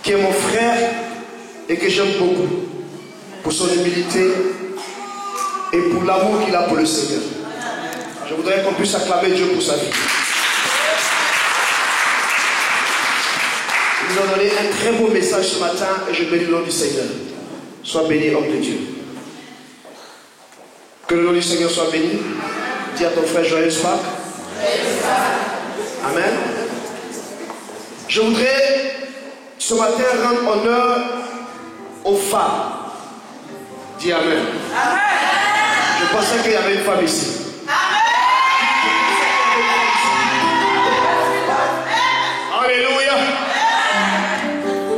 qui est mon frère et que j'aime beaucoup pour son humilité et pour l'amour qu'il a pour le Seigneur. Je voudrais qu'on puisse acclamer Dieu pour sa vie. Il nous a donné un très beau message ce matin et je bénis le nom du Seigneur. Sois béni, homme de Dieu. Que le nom du Seigneur soit béni. Dis à ton frère joyeuse Pâques. Amen. Je voudrais ce matin rendre honneur aux femmes. Dis Amen. Amen. Je pensais qu'il y avait une femme ici. Alléluia.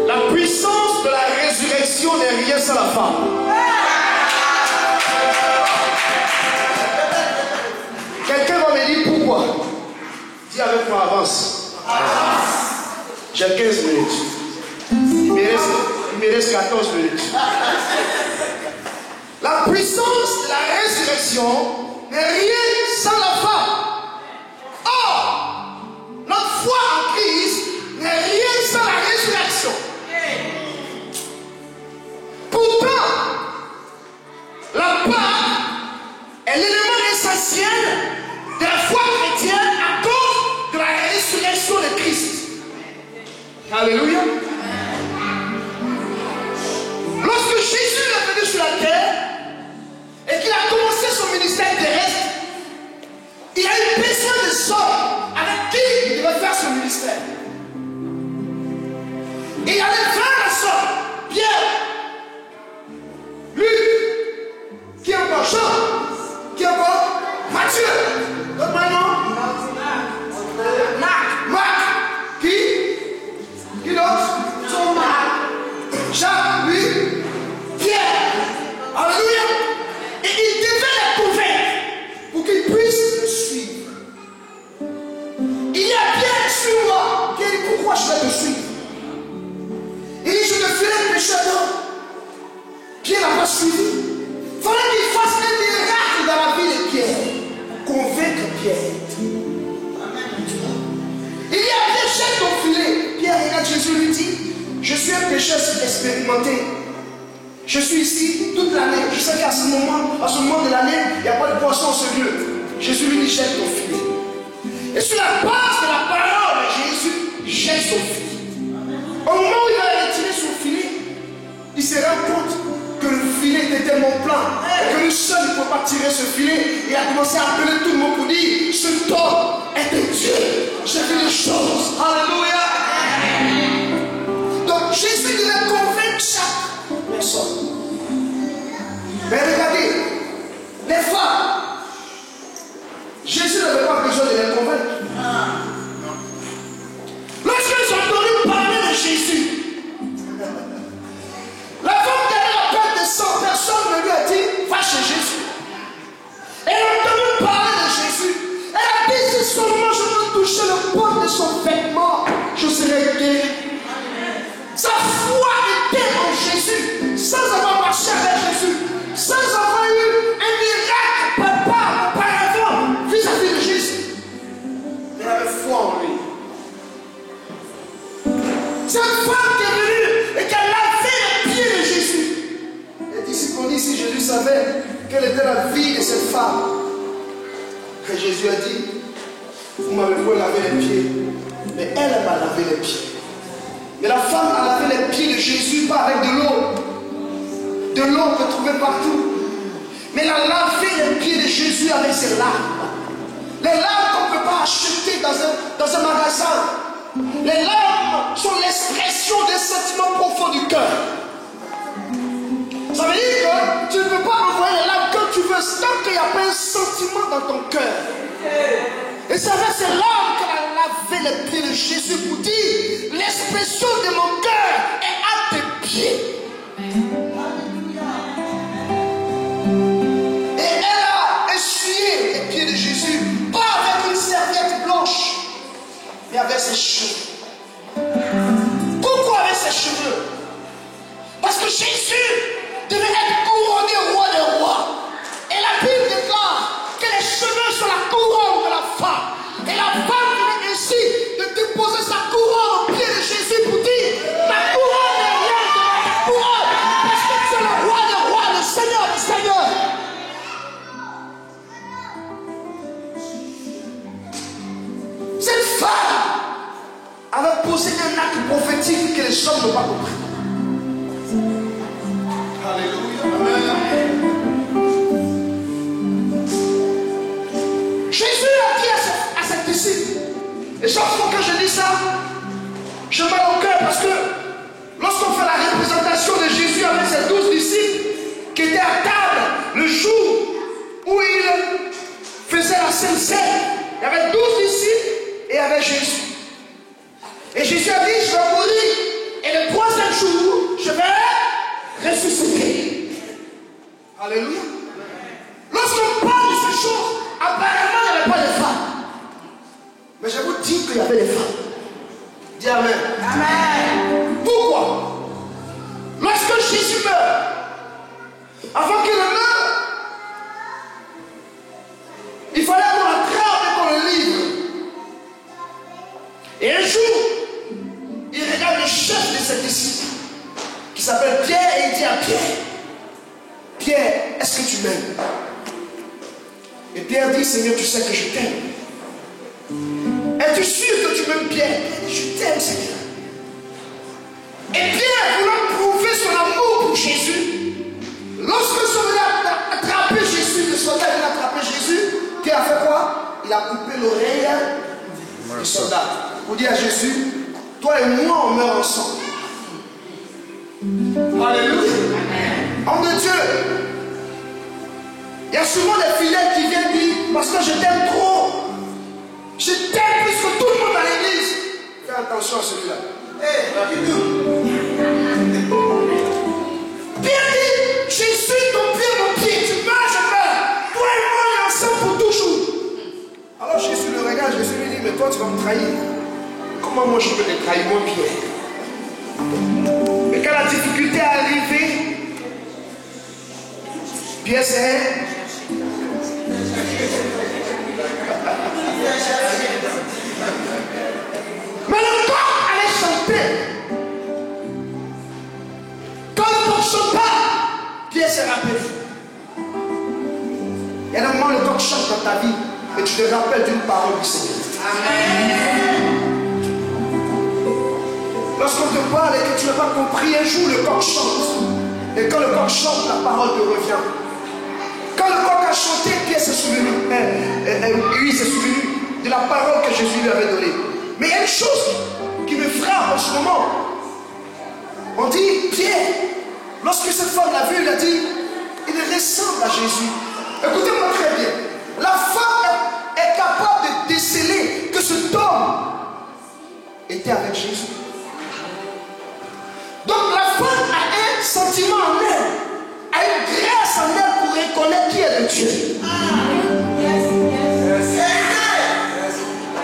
La puissance de la résurrection n'est rien sans la femme. Quelqu'un va me dire pourquoi. Dis avec moi, avance. J'ai 15 minutes. Il me reste 14 minutes. La puissance de la résurrection n'est rien sans la femme. Or, notre foi en Christ n'est rien sans la résurrection. Pourtant, la Pâque est l'élément essentiel de la foi chrétienne à cause de la résurrection de Christ. Alléluia. Lorsque Jésus est venu sur la terre et qu'il a commencé son ministère terrestre, il a eu besoin de hommes avec qui il devait faire son ministère. Et il allait faire la sorte. Pierre, Luc, qui est encore Jean, qui est encore Matthieu, d'autres nom, Marc, qui d'autre, Jacques, lui, Pierre, alléluia. Et il devait les convaincre pour qu'ils puissent le suivre. Il y a Pierre sur moi qui dit pourquoi je vais le suivre. Il dit je te ferai pécher d'homme. Pierre n'a pas suivi. Il fallait qu'il fasse un miracle dans la vie de Pierre. Convaincre Pierre. Il y a Pierre, jette ton filet. Pierre regarde Jésus lui dit je suis un pécheur expérimenté. Je suis ici toute l'année. Je sais qu'à ce moment de l'année, il n'y a pas de poisson en ce lieu. Jésus lui dit jette ton filet. Et sur la base de la parole de Jésus, jette son filet. Au moment où il a retiré son filet, il se rend compte que le filet était tellement plein et que lui seul ne pouvait pas tirer ce filet. Il a commencé à appeler tout le monde pour dire cet homme est un Dieu. J'ai vu les choses. Alléluia. Donc Jésus devait convaincre chaque personne. Mais regardez, les femmes, Jésus n'avait pas besoin de les convaincre. Lorsqu'ils ont entendu parler de Jésus, la femme qui avait la perte de 100 personnes lui a dit va chez Jésus. Elle a entendu parler de Jésus. Elle a dit si seulement je peux toucher le bord de son vêtement, je serai guéri. Sa foi était en Jésus, sans avoir marché avec Jésus, sans avoir eu un miracle auparavant vis-à-vis de Jésus. Elle avait foi en lui. Cette femme qui est venue et qui a lavé les pieds de Jésus. Les disciples ont dit si Jésus savait quelle était la vie de cette femme, que Jésus a dit vous m'avez pas lavé les pieds, mais elle m'a lavé les pieds. Mais la femme a lavé les pieds de Jésus, pas avec de l'eau qu'on trouvait partout. Mais elle a lavé les pieds de Jésus avec ses larmes. Les larmes qu'on ne peut pas acheter dans un magasin. Les larmes sont l'expression des sentiments profonds du cœur. Ça veut dire que tu ne peux pas envoyer les larmes quand tu veux, tant qu'il n'y a pas un sentiment dans ton cœur. Et c'est avec ces larmes qu'elle a lavé les pieds de Jésus pour dire l'expression de mon cœur est à tes pieds. Et elle a essuyé les pieds de Jésus, pas avec une serviette blanche, mais avec ses cheveux. Pourquoi avec ses cheveux? Parce que Jésus devait être couronné roi des rois. Et la Bible déclare que les cheveux sont la couronne de la femme. Et la femme devait ainsi de déposer sa couronne au pied de Jésus pour dire ma couronne posé un acte prophétique que les hommes n'ont pas compris. Alléluia. Amen. Jésus a dit à ses disciples, et chaque fois que je dis ça, je mets au cœur parce que lorsqu'on fait la représentation de Jésus avec ses 12 disciples qui étaient à table le jour où il faisait la Sainte Seine, il y avait 12 disciples et il y avait Jésus. Et Jésus a dit, je vais mourir et le troisième jour, je vais ressusciter. Alléluia. Lorsqu'on parle de ces choses, apparemment il n'y avait pas de femmes. Mais je vous dis qu'il y avait des femmes. Dis Amen. Amen. Pourquoi? Lorsque Jésus meurt, avant qu'il ne meure, il fallait qu'on l'attrape et qu'on le livre. Et un jour, il regarde le chef de ses disciples, qui s'appelle Pierre, et il dit à Pierre, Pierre, est-ce que tu m'aimes? Et Pierre dit, Seigneur, tu sais que je t'aime. Es-tu sûr que tu m'aimes, Pierre? Je t'aime, Seigneur. Et Pierre, voulant prouver son amour pour Jésus, lorsque le soldat a attrapé Jésus, le soldat vient attraper Jésus, Pierre a fait quoi? Il a coupé l'oreille du soldat. Pour dire à Jésus, toi et moi, on meurt ensemble. Alléluia. Homme de Dieu. Il y a souvent des fidèles qui viennent dire, parce que je t'aime trop. Je t'aime plus que tout le monde dans l'église. Fais attention à celui-là. Pierre dit, Jésus, ton pied, mon pied. Tu meurs, je meurs. Toi et moi, on est ensemble pour toujours. Alors Jésus le regarde, Jésus lui dit, mais toi, tu vas me trahir. Comment moi, je peux te trahir, mon Pierre? Mais quand la difficulté est arrivée, Pierre s'est... Mais le coq allait chanter. Quand le coq chante pas, Pierre s'est rappelé. Il y a un moment, le coq chante dans ta vie et tu te rappelles d'une parole du Seigneur. Amen. Lorsqu'on te parle et que tu n'as pas compris, un jour le coq chante. Et quand le coq chante, la parole te revient. Quand le coq a chanté, Pierre s'est souvenu. Lui s'est souvenu de la parole que Jésus lui avait donnée. Mais il y a une chose qui me frappe en ce moment. On dit, Pierre, lorsque cette femme l'a vu, il a dit, il ressemble à Jésus. Écoutez-moi très bien. La femme est capable de déceler que cet homme était avec Jésus. Donc la femme a un sentiment en elle, a une grâce en elle pour reconnaître qui est le Dieu.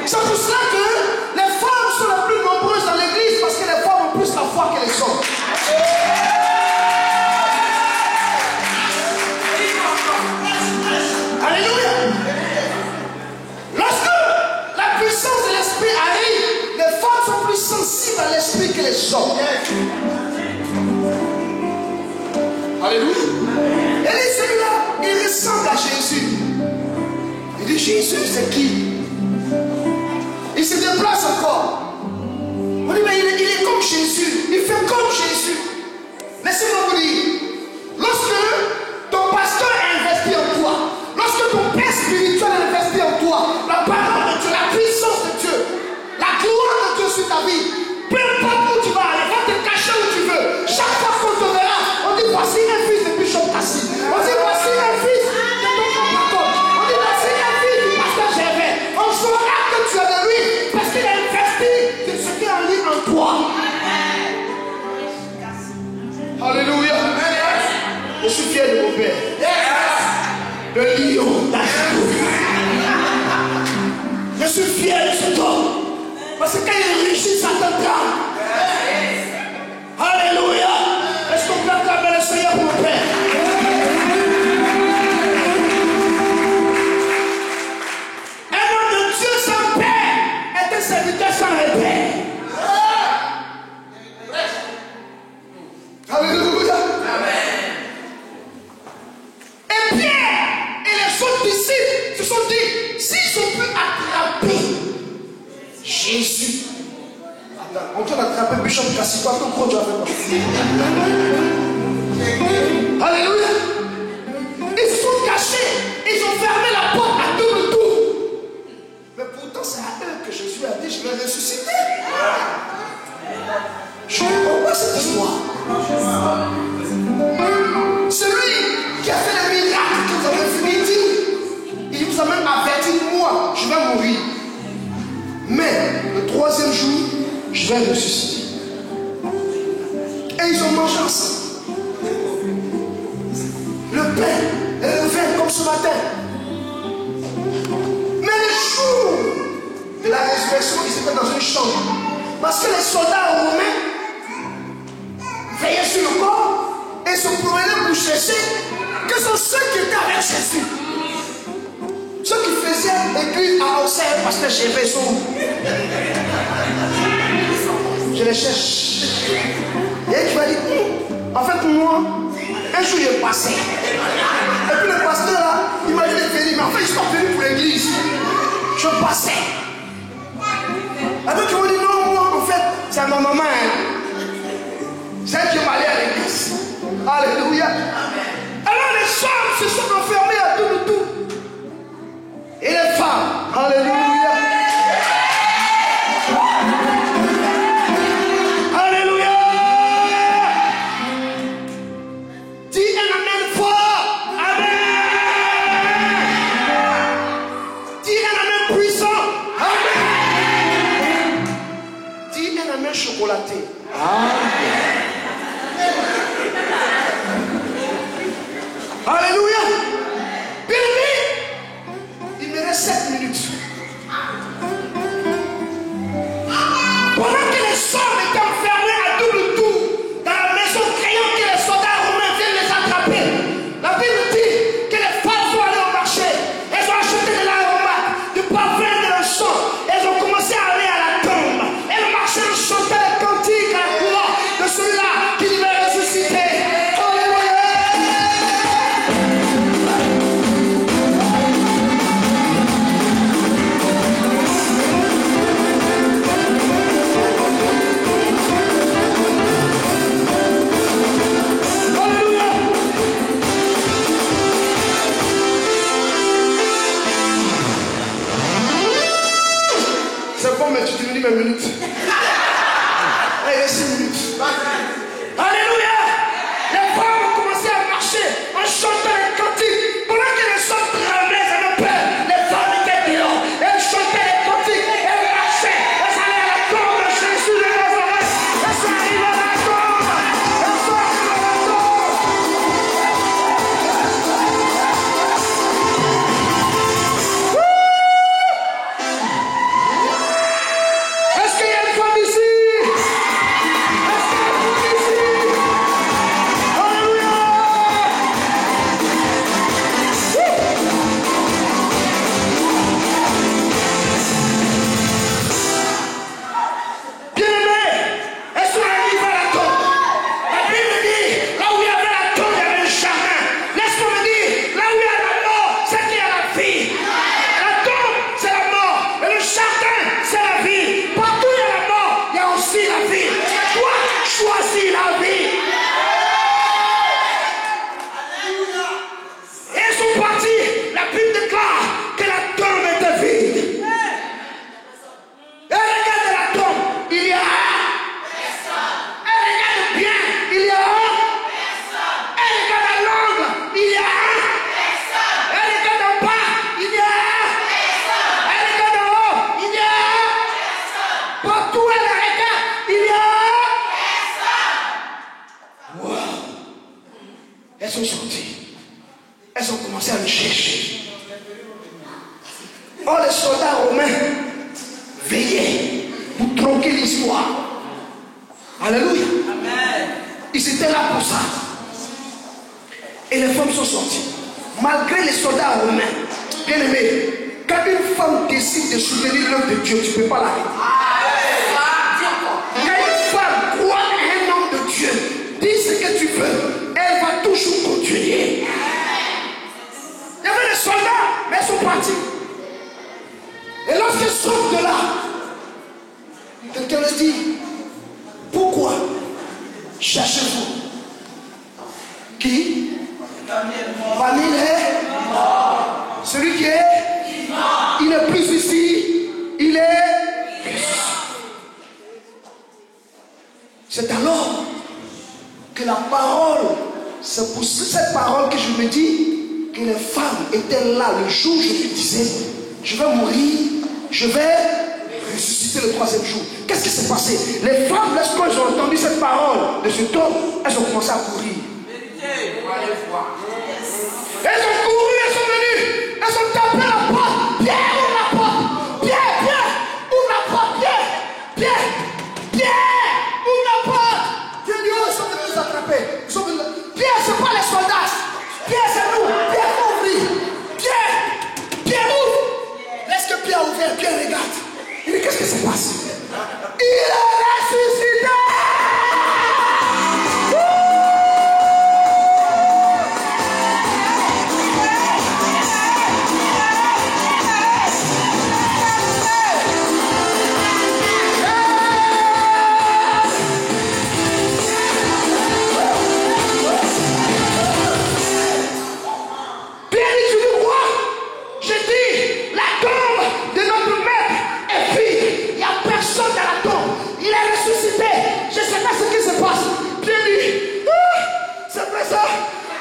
C'est pour cela que les femmes sont les plus nombreuses dans l'église, parce que les femmes ont plus la foi que les hommes. Alléluia. Lorsque la puissance de l'esprit arrive, les femmes sont plus sensibles à l'esprit que les hommes. Alléluia. Et celui-là, il ressemble à Jésus. Il dit, Jésus, c'est qui? Il se déplace encore. On dit, mais il est comme Jésus. Il fait comme Jésus. Laissez-moi vous dire, lorsque ton pasteur est investi en toi, lorsque ton père spirituel est investi en toi, la parole de Dieu, la puissance de Dieu, la gloire de Dieu sur ta vie, peu importe où tu vas aller, va te cacher où tu veux. Chaque fois qu'on te verra, on dit, voici un fils de Bishop Kassi. On dit, voici un fils de ton pasteur. On dit, voici un fils du pasteur Gervais. On saura que tu es de lui, parce qu'il a investi de ce qui est en lui en toi. Alléluia. Je suis fier de mon père. Le lion d'Achour. Je suis fier de cet homme. Parce que quand il réussit, ça t'entend. Alléluia. Est-ce qu'on peut acclamer le Seigneur pour mon père? Un homme de Dieu sans père est un serviteur sans repère. Alléluia. Et Pierre et les autres disciples se sont dit, s'ils ont pu attraper Jésus, On doit attraper Bishop Kassipa, tout gros, tu as fait. Alléluia. Ils se sont cachés. Ils ont fermé la porte à double tour. Mais pourtant, c'est à eux que Jésus a dit, je vais ressusciter. Je ne comprends pas cette histoire. Celui qui a fait le miracle que vous avez fini dit, il vous a même averti, moi, je vais mourir. Mais le troisième jour, je vais ressusciter. Et ils ont mangé ensemble. Le pain et le vin comme ce matin. Mais le jour de la résurrection, ils étaient dans une chambre. Parce que les soldats romains veillaient sur le corps et se promenaient pour chercher que sont ceux qui étaient avec Jésus. Ceux qui faisaient église à Auxerre, parce que j'ai fait son. Je les cherche. Et tu vas dire, en fait, moi, un jour, il est passé. Et puis le pasteur là, il m'a dit de venir, mais en fait, ils sont venus pour l'église. Je passais. Après, tu m'as dit, non, moi, en fait, c'est ma maman. C'est elle qui m'allait à l'église. Alléluia. Alors, les femmes se sont enfermées à tout le tout. Et les femmes, alléluia. Alléluia. Dis un amen fort. Amen. Dis un amen puissant. Amen. Dis un amen chocolaté. Amen. Alléluia. Bien-aimé, il me reste 7 minutes. Pendant que les hommes étaient enfermés à double tour dans la maison, craignant que les soldats romains viennent les attraper, la Bible dit que les femmes sont allées au marché. Elles ont acheté de l'aromate, du parfum, de l'encens. Elles ont commencé à aller à la tombe. Elles marchaient, elles chantaient les cantiques à la gloire de celui-là qui devait ressusciter. Tu me dis mes minutes. Allez, 6 minutes. Alléluia. Les femmes ont commencé à marcher en chantant les cantiques. Pendant que les hommes tremblaient, ça me peur. Les femmes étaient dehors. Elles chantaient les cantiques. Elles marchaient. Elles allaient à la tombe de Jésus de Nazareth. Elles sont arrivées à la tombe. Elles sont arrivées à la tombe. Est-ce qu'il y a une femme ici? Choisis la vie. Elles sont parties. La Bible déclare que la tombe était vide. Elle regarde la tombe, il y a un. Elle regarde bien, il y a un. Elle regarde à l'angle, il y a un. Elle regarde en bas, il y a un. Elle regarde en haut, il y a un. Partout elle regarde, il y a un. Elles sont sorties. Elles ont commencé à me chercher. Oh, les soldats romains veillaient pour tronquer l'histoire. Alléluia. Amen. Ils étaient là pour ça. Et les femmes sont sorties. Malgré les soldats romains, bien aimés, quand une femme décide de soutenir l'œuvre de Dieu, tu ne peux pas l'arrêter. Quand une femme croit à un homme de Dieu, dis ce que tu veux, elle va toujours continuer. Il y avait des soldats, mais ils sont partis. Et lorsqu'ils sortent de là, quelqu'un leur dit, cherchez-vous. Qui? Parmi les morts. Celui qui est? Il n'est plus ici. Il est? C'est alors que la parole, c'est pour cette parole que je me dis que les femmes étaient là le jour où je lui disais, je vais mourir, je vais ressusciter le troisième jour. Qu'est-ce qui s'est passé? Les femmes, lorsqu'elles ont entendu cette parole de cet homme, elles ont commencé à courir. Elles ont couru, elles sont venues, elles ont tapé la porte. Pierre, ouvre la porte. Pierre, Pierre, ouvre la porte. Pierre, Pierre, Pierre, ouvre la porte. Pierre dit, oh, ils sont venus nous attraper. Pierre, c'est pas les soldats. Pierre, c'est nous. Pierre, faut ouvrir. Pierre, Pierre, ouvre. Laisse que Pierre ouvre. Pierre regarde. Il dit, qu'est-ce qui se passe? Il est ressuscité.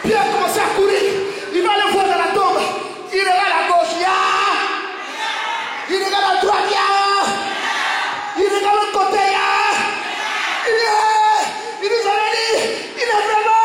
Pierre a commencé à courir. Il va aller voir dans la tombe. Il regarde à gauche, il y a. Il regarde à droite, il y a. Il regarde l'autre côté, il y a. Il nous avait dit, il est vraiment.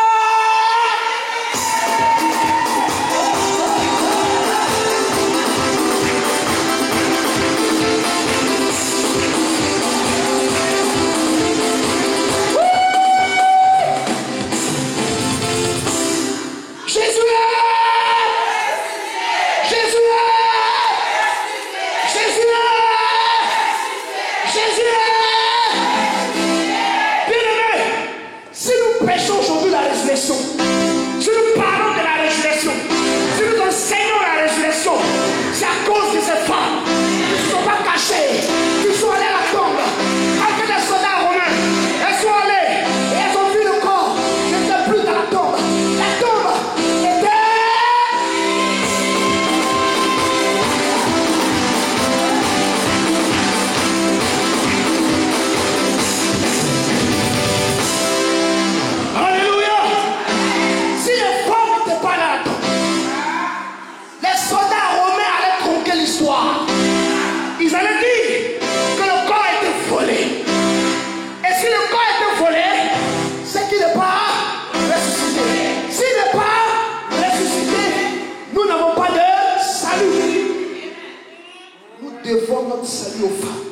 Devant notre salut aux femmes.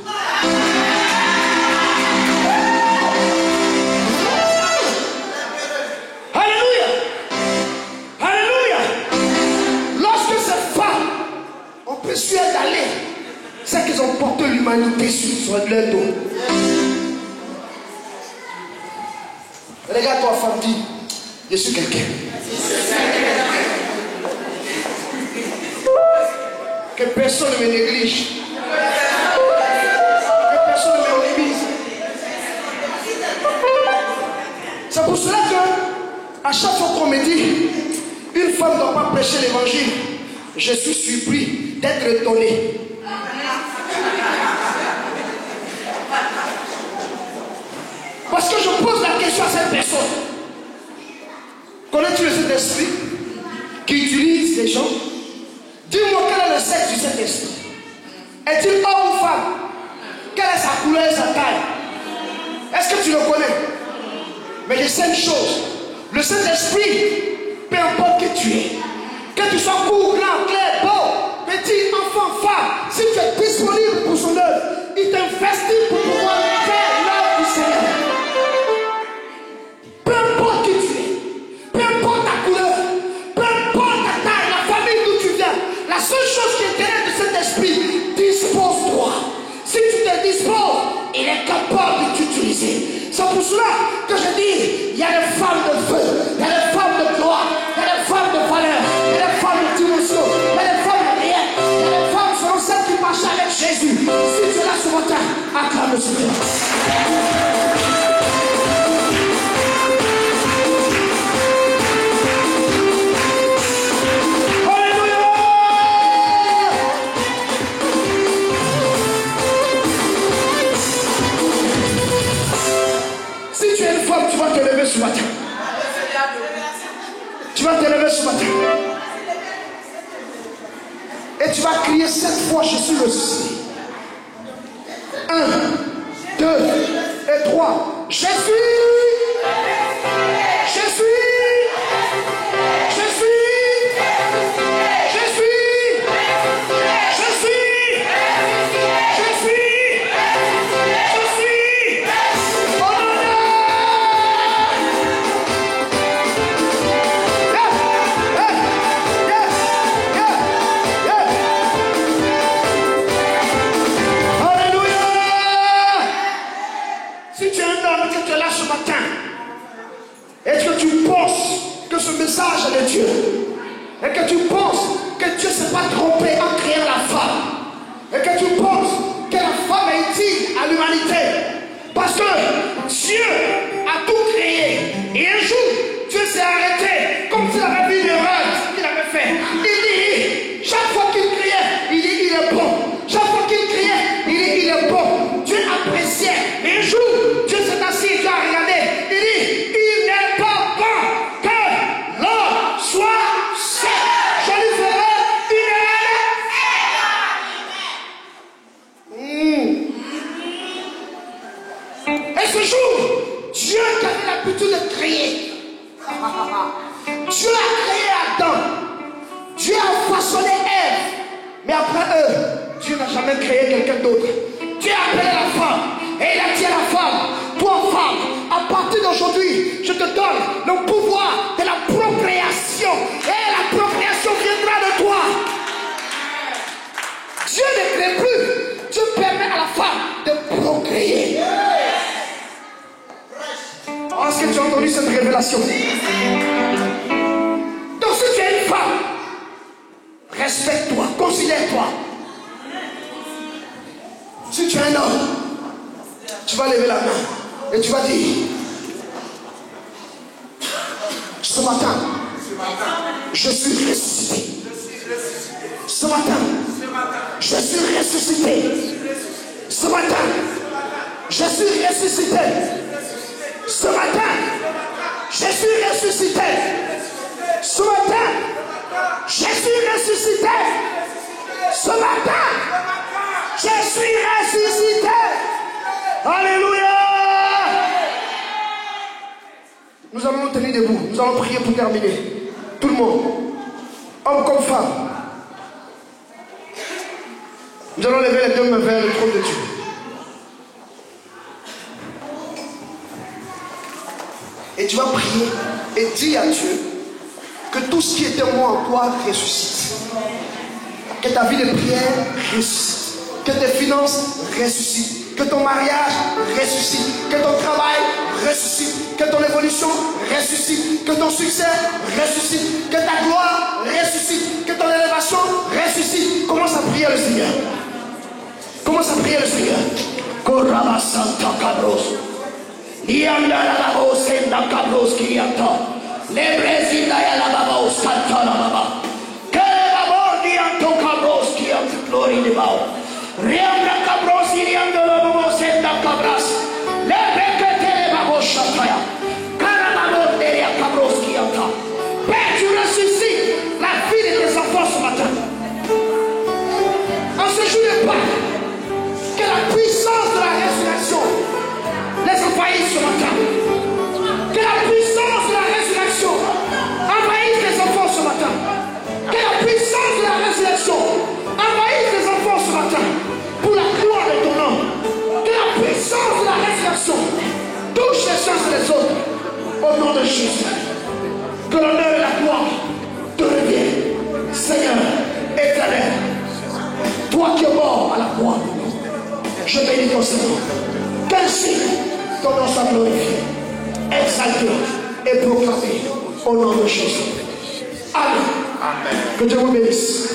Alléluia. Alléluia. Lorsque ces femmes ont persuadé d'aller, c'est qu'ils ont porté l'humanité sur leur dos. Regarde-toi, femme, dis, je suis quelqu'un. Que personne ne me néglige. Que personne ne me néglige. C'est pour cela que, à chaque fois qu'on me dit, une femme ne doit pas prêcher l'évangile, je suis surpris d'être étonné. Parce que je pose la question à cette personne. Connais-tu le Saint-Esprit qui utilise les gens? Dis-moi quel est le sexe du Saint-Esprit. Est-il homme ou femme? Quelle est sa couleur et sa taille? Est-ce que tu le connais? Mais je sais une chose. Le Saint-Esprit, peu importe qui tu es, que tu sois court, grand, clair, beau, petit, enfant, femme, si tu es disponible pour son œuvre, il t'investit pour pouvoir faire l'œuvre du Seigneur. Peu importe qui tu es, peu importe ta couleur, peu importe ta taille, la famille d'où tu viens, la seule chose qui est derrière de cet esprit, dispose-toi. Si tu te disposes, il est capable de t'utiliser. C'est pour cela que je dis, il y a des femmes de feu, il y a des femmes de gloire, il y a des femmes de valeur, il y a des femmes de dimension, il y a des femmes de rien, il y a des femmes selon celles qui marchent avec Jésus. Si tu es là ce matin, acclame le Seigneur. ce matin. Tu vas te lever ce matin. Et tu vas crier 7 fois, je suis ressuscité. 1, 2 et 3. Je suis. Je suis. Je suis. Je suis. Je suis. Je suis. Je suis. Oh non, non. Alléluia. Si tu es un homme que tu es là ce matin et que tu penses que ce message est de Dieu et que tu penses que Dieu ne s'est pas trompé en créant la femme et que tu penses que la femme est utile à l'humanité parce que Dieu a tout créé et un jour Dieu s'est arrêté comme s'il avait vu une erreur qu'il avait fait. Il dit, chaque fois qu'il criait, il dit il est bon. Chaque fois qu'il criait, il dit il est bon. Dieu appréciait. Et un jour, Dieu s'est assis et Dieu a regardé. Il dit, il n'est pas bon que l'homme soit seul. Je lui ferai une Et ce jour, Dieu qui avait l'habitude de créer. Dieu a créé Adam. Dieu a façonné Ève. Mais après eux, Dieu n'a jamais créé quelqu'un d'autre. Dieu a appelé la femme. Et il a dit à la femme, toi femme, à partir d'aujourd'hui, je te donne le pouvoir de la procréation. Et la procréation viendra de toi. Dieu ne crée plus. Dieu permet à la femme de procréer. Est-ce que tu as entendu cette révélation? Donc si tu es une femme, respecte-toi, considère-toi. Si tu es un homme, tu vas lever la main et tu vas dire, ce matin, je suis ressuscité. Ce matin, je suis ressuscité. Ce matin, je suis ressuscité. Ce matin, je suis ressuscité. Ce matin, je suis ressuscité. Ce matin, je suis ressuscité. Alléluia. Nous allons nous tenir debout. Nous allons prier pour terminer. Tout le monde, homme comme femme. Nous allons lever les deux mains vers le trône de Dieu. Et tu vas prier et dire à Dieu que tout ce qui était en moi en toi ressuscite. Que ta vie de prière ressuscite. Que tes finances ressuscitent. Que ton mariage ressuscite. Que ton travail ressuscite. Que ton évolution ressuscite. Que ton succès ressuscite. Que ta gloire ressuscite. Que ton élévation ressuscite. Commence à prier le Seigneur. Commence à prier le Seigneur. Korama Santa Cabros. Yanda la babo senda Cabros Kiyata. Le Brésil la babo Santa la baba. Que babo dianto Cabros Kiyata glory de bao. Rianda Cabros Yanda la babo senda Cabras. Le Bekete le babo Shataya. Karababo deria Cabros Kiyata. Père, tu ressuscites la vie de tes enfants ce matin. En ce jour de Pâques, que la puissance de la résurrection les envahisse ce matin. Que la puissance de la résurrection envahisse les enfants ce matin. Que la puissance de la résurrection envahisse les enfants ce matin. Pour la gloire de ton nom. Que la puissance de la résurrection touche les uns et les autres. Au nom de Jésus. Que l'honneur et la gloire te reviennent. Seigneur éternel. Toi qui es mort à la croix. Je bénis ton Seigneur. Qu'ainsi ton nom soit glorifié, exalté et proclamé au nom de Jésus. Amen. Amen. Que Dieu vous bénisse.